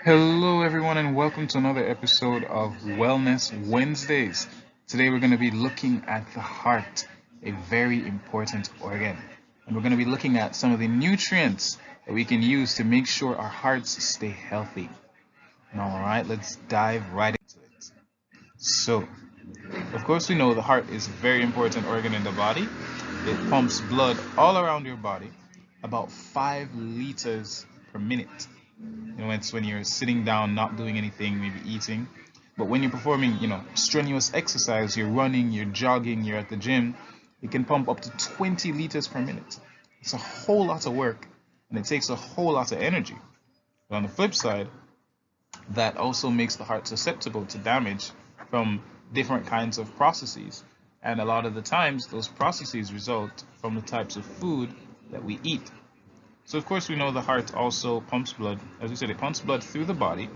Hello, everyone, and welcome to another episode of Wellness Wednesdays. Today, we're going to be looking at the heart, a very important organ. And we're going to be looking at some of the nutrients that we can use to make sure our hearts stay healthy. All right, let's dive right into it. So, of course, we know the heart is a very important organ in the body. It pumps blood all around your body, about 5 liters per minute. It's when you're sitting down, not doing anything, maybe eating. But when you're performing, strenuous exercise, you're running, you're jogging, you're at the gym, it can pump up to 20 liters per minute. It's a whole lot of work, and it takes a whole lot of energy. But on the flip side, that also makes the heart susceptible to damage from different kinds of processes. And a lot of the times, those processes result from the types of food that we eat. So of course we know the heart also pumps blood. As we said, it pumps blood through the body,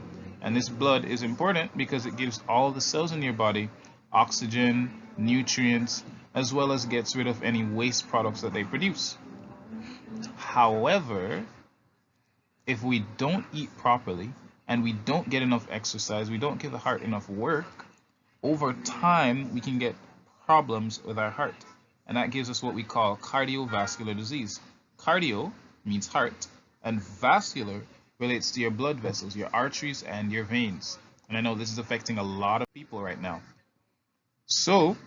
and this blood is important because it gives all the cells in your body oxygen, nutrients, as well as gets rid of any waste products that they produce. However, if we don't eat properly and we don't get enough exercise, we don't give the heart enough work, over time we can get problems with our heart. And that gives us what we call cardiovascular disease. Cardio means heart, and vascular relates to your blood vessels, your arteries, and your veins. And I know this is affecting a lot of people right now. So,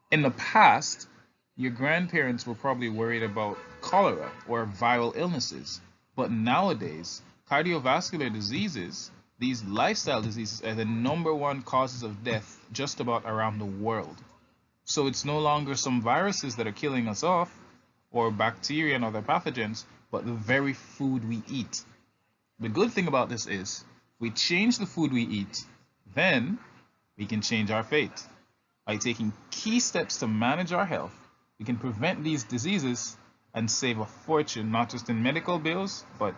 in the past, your grandparents were probably worried about cholera or viral illnesses. But nowadays, cardiovascular diseases, these lifestyle diseases, are the #1 causes of death just about around the world. So it's no longer some viruses that are killing us off, or bacteria and other pathogens, but the very food we eat. The good thing about this is, if we change the food we eat, then we can change our fate. By taking key steps to manage our health, we can prevent these diseases and save a fortune, not just in medical bills, but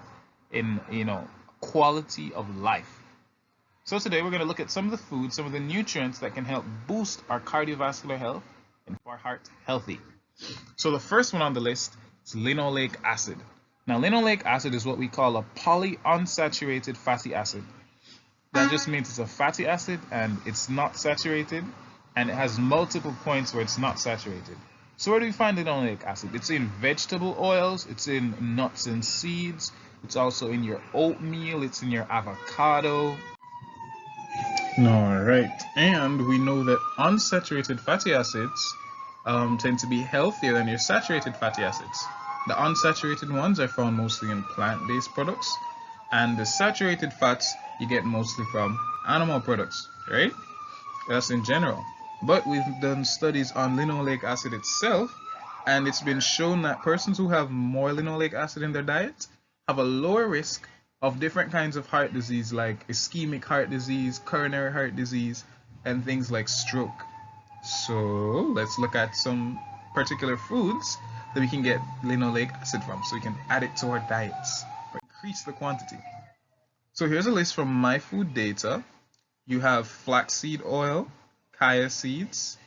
in, quality of life. So today we're going to look at some of the foods, some of the nutrients that can help boost our cardiovascular health and keep our heart healthy. So the first one on the list is linoleic acid. Now, linoleic acid is what we call a polyunsaturated fatty acid. That just means it's a fatty acid and it's not saturated, and it has multiple points where it's not saturated. So where do we find linoleic acid? It's in vegetable oils, it's in nuts and seeds, it's also in your oatmeal, it's in your avocado. All right, and we know that unsaturated fatty acids tend to be healthier than your saturated fatty acids. The unsaturated ones are found mostly in plant-based products, and the saturated fats you get mostly from animal products, right? That's in general. But we've done studies on linoleic acid itself, and it's been shown that persons who have more linoleic acid in their diet have a lower risk of different kinds of heart disease like ischemic heart disease, coronary heart disease, and things like stroke. So let's look at some particular foods that we can get linoleic acid from, so we can add it to our diets or increase the quantity. So here's a list from My Food Data. You have flaxseed oil, chia seeds,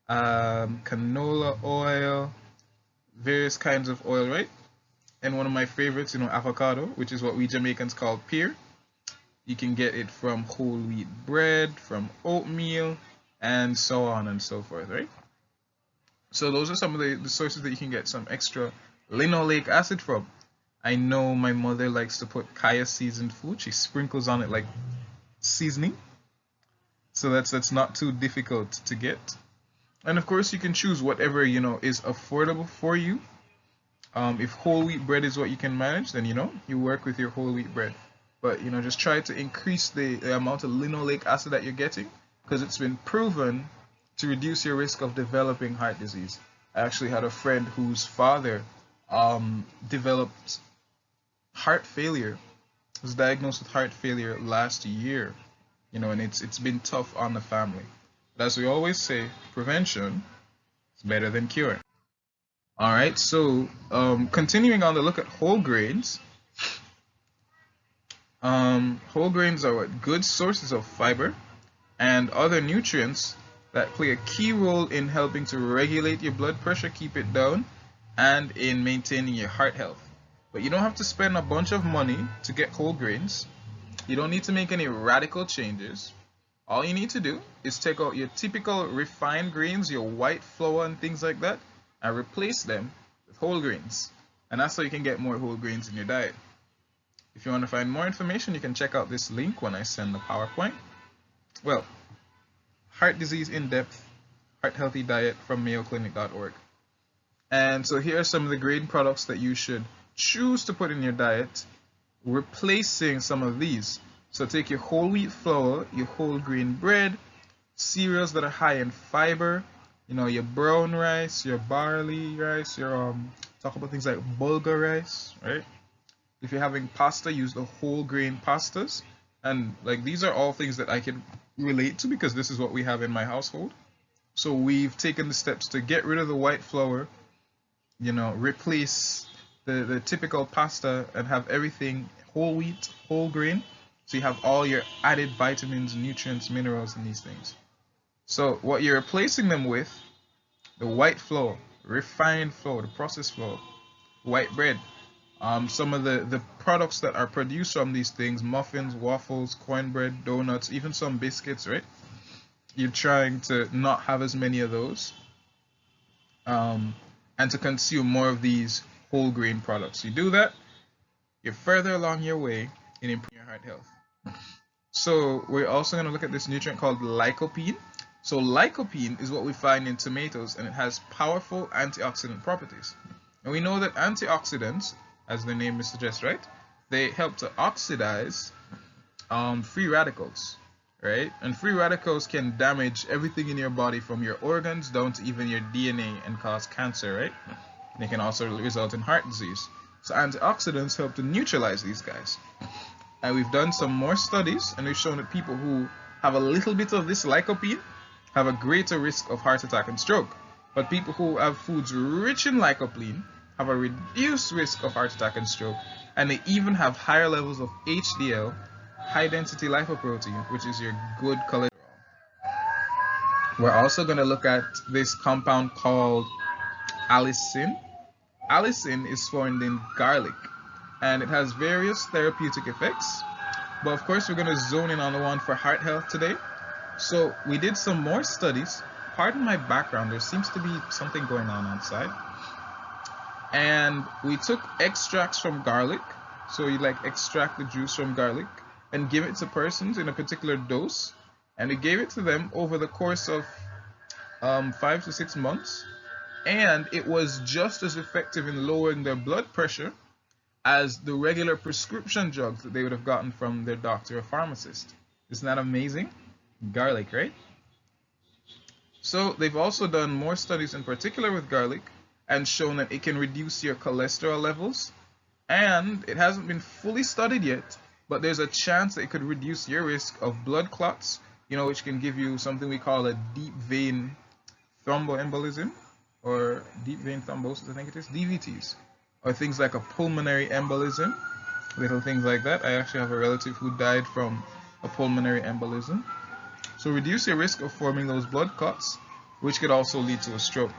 canola oil, various kinds of oil, right? And one of my favorites, avocado, which is what we Jamaicans call pear. You can get it from whole wheat bread, from oatmeal, and so on and so forth, right? So those are some of the sources that you can get some extra linoleic acid from. I know my mother likes to put chia seeds in food. She sprinkles on it like seasoning. So that's not too difficult to get. And of course you can choose whatever, is affordable for you. If whole wheat bread is what you can manage, then you work with your whole wheat bread. But just try to increase the amount of linoleic acid that you're getting, because it's been proven to reduce your risk of developing heart disease. I actually had a friend whose father developed heart failure, was diagnosed with heart failure last year, and it's been tough on the family. But as we always say, prevention is better than cure. All right, so continuing on the look at whole grains. Whole grains are good sources of fiber and other nutrients that play a key role in helping to regulate your blood pressure, keep it down, and in maintaining your heart health. But you don't have to spend a bunch of money to get whole grains. You don't need to make any radical changes. All you need to do is take out your typical refined grains, your white flour and things like that, and replace them with whole grains. And that's how you can get more whole grains in your diet. If you want to find more information, you can check out this link when I send the PowerPoint. Well, Heart Disease in Depth, Heart Healthy Diet from mayoclinic.org. And so here are some of the grain products that you should choose to put in your diet, replacing some of these. So take your whole wheat flour, your whole grain bread, cereals that are high in fiber, your brown rice, your barley rice, your talk about things like bulgur rice, right? If you're having pasta, use the whole grain pastas. And like these are all things that I can relate to because this is what we have in my household. So we've taken the steps to get rid of the white flour, replace the typical pasta and have everything whole wheat, whole grain. So you have all your added vitamins, nutrients, minerals, and these things. So what you're replacing them with, the white flour, refined flour, the processed flour, white bread, some of the products that are produced from these things, muffins, waffles, cornbread, donuts, even some biscuits, right? You're trying to not have as many of those and to consume more of these whole grain products. You do that, you're further along your way in improving your heart health. So we're also going to look at this nutrient called lycopene. So lycopene is what we find in tomatoes, and it has powerful antioxidant properties. And we know that antioxidants, as the name suggests, right, they help to oxidize free radicals, right? And free radicals can damage everything in your body from your organs down to even your DNA and cause cancer, right? They can also result in heart disease. So antioxidants help to neutralize these guys. And we've done some more studies, and we've shown that people who have a little bit of this lycopene have a greater risk of heart attack and stroke. But people who have foods rich in lycopene have a reduced risk of heart attack and stroke, and they even have higher levels of HDL, high density lipoprotein, which is your good cholesterol. We're also going to look at this compound called allicin. Allicin is found in garlic, and it has various therapeutic effects, but of course we're going to zone in on the one for heart health today. So we did some more studies. Pardon my background, there seems to be something going on outside. And we took extracts from garlic, so you extract the juice from garlic and give it to persons in a particular dose, and we gave it to them over the course of 5 to 6 months, and it was just as effective in lowering their blood pressure as the regular prescription drugs that they would have gotten from their doctor or pharmacist. Isn't that amazing? Garlic, right? So they've also done more studies in particular with garlic and shown that it can reduce your cholesterol levels, and it hasn't been fully studied yet, but there's a chance that it could reduce your risk of blood clots, which can give you something we call a deep vein thromboembolism, or deep vein thrombosis, I think it is, DVTs, or things like a pulmonary embolism, little things like that. I actually have a relative who died from a pulmonary embolism. So reduce your risk of forming those blood clots, which could also lead to a stroke.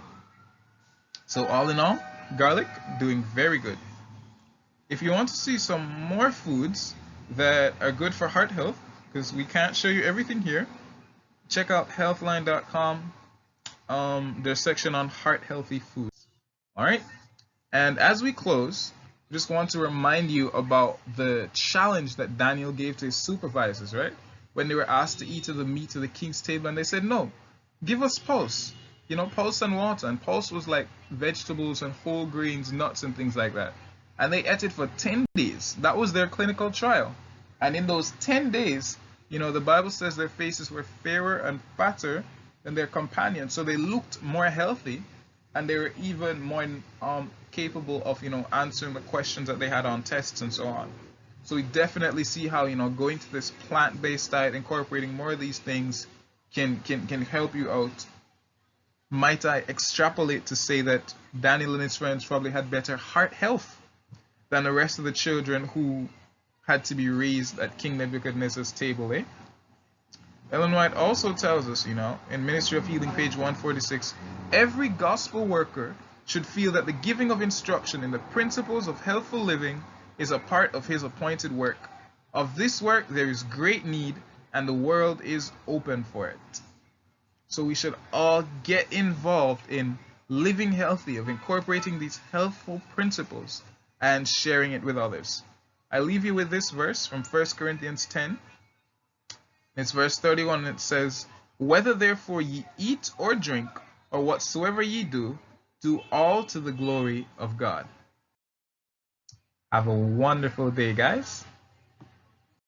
So all in all, garlic doing very good. If you want to see some more foods that are good for heart health, because we can't show you everything here, check out healthline.com. There's a section on heart healthy foods. All right. And as we close, I just want to remind you about the challenge that Daniel gave to his supervisors, right? When they were asked to eat of the meat of the king's table, and they said, no, give us pulse, pulse and water. And pulse was like vegetables and whole grains, nuts and things like that. And they ate it for 10 days. That was their clinical trial. And in those 10 days, the Bible says their faces were fairer and fatter than their companions. So they looked more healthy, and they were even more capable of, answering the questions that they had on tests and so on. So we definitely see how, going to this plant-based diet, incorporating more of these things can help you out. Might I extrapolate to say that Daniel and his friends probably had better heart health than the rest of the children who had to be raised at King Nebuchadnezzar's table, eh? Ellen White also tells us, in Ministry of Healing, page 146, every gospel worker should feel that the giving of instruction in the principles of healthful living is a part of his appointed work. Of this work there is great need, and the world is open for it. So we should all get involved in living healthy, of incorporating these healthful principles and sharing it with others. I leave you with this verse from 1 Corinthians 10. It's verse 31, and it says, "Whether therefore ye eat or drink, or whatsoever ye do, do all to the glory of God." Have a wonderful day, guys.